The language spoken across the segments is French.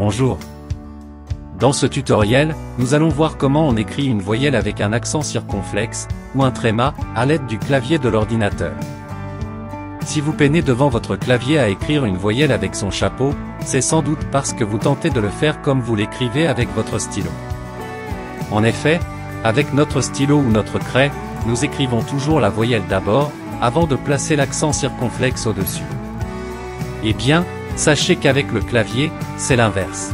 Bonjour. Dans ce tutoriel, nous allons voir comment on écrit une voyelle avec un accent circonflexe, ou un tréma, à l'aide du clavier de l'ordinateur. Si vous peinez devant votre clavier à écrire une voyelle avec son chapeau, c'est sans doute parce que vous tentez de le faire comme vous l'écrivez avec votre stylo. En effet, avec notre stylo ou notre craie, nous écrivons toujours la voyelle d'abord, avant de placer l'accent circonflexe au-dessus. Eh bien, sachez qu'avec le clavier, c'est l'inverse.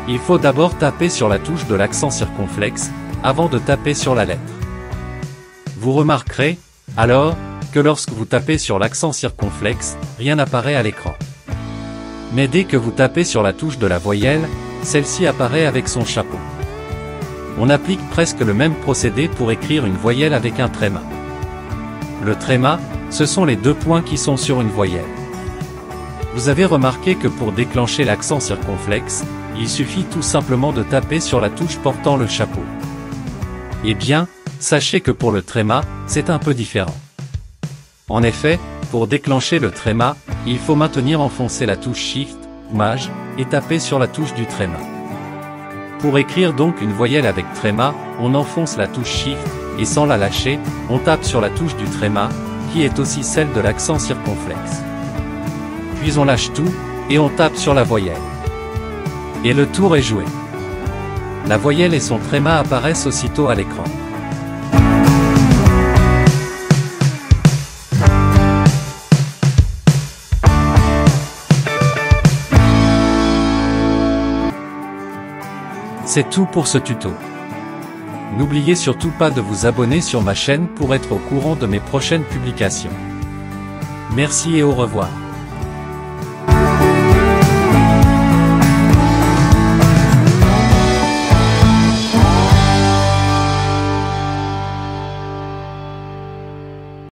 Il faut d'abord taper sur la touche de l'accent circonflexe, avant de taper sur la lettre. Vous remarquerez, alors, que lorsque vous tapez sur l'accent circonflexe, rien n'apparaît à l'écran. Mais dès que vous tapez sur la touche de la voyelle, celle-ci apparaît avec son chapeau. On applique presque le même procédé pour écrire une voyelle avec un tréma. Le tréma, ce sont les deux points qui sont sur une voyelle. Vous avez remarqué que pour déclencher l'accent circonflexe, il suffit tout simplement de taper sur la touche portant le chapeau. Eh bien, sachez que pour le tréma, c'est un peu différent. En effet, pour déclencher le tréma, il faut maintenir enfoncée la touche Shift, ou Maj, et taper sur la touche du tréma. Pour écrire donc une voyelle avec tréma, on enfonce la touche Shift, et sans la lâcher, on tape sur la touche du tréma, qui est aussi celle de l'accent circonflexe. Puis on lâche tout, et on tape sur la voyelle. Et le tour est joué. La voyelle et son tréma apparaissent aussitôt à l'écran. C'est tout pour ce tuto. N'oubliez surtout pas de vous abonner sur ma chaîne pour être au courant de mes prochaines publications. Merci et au revoir.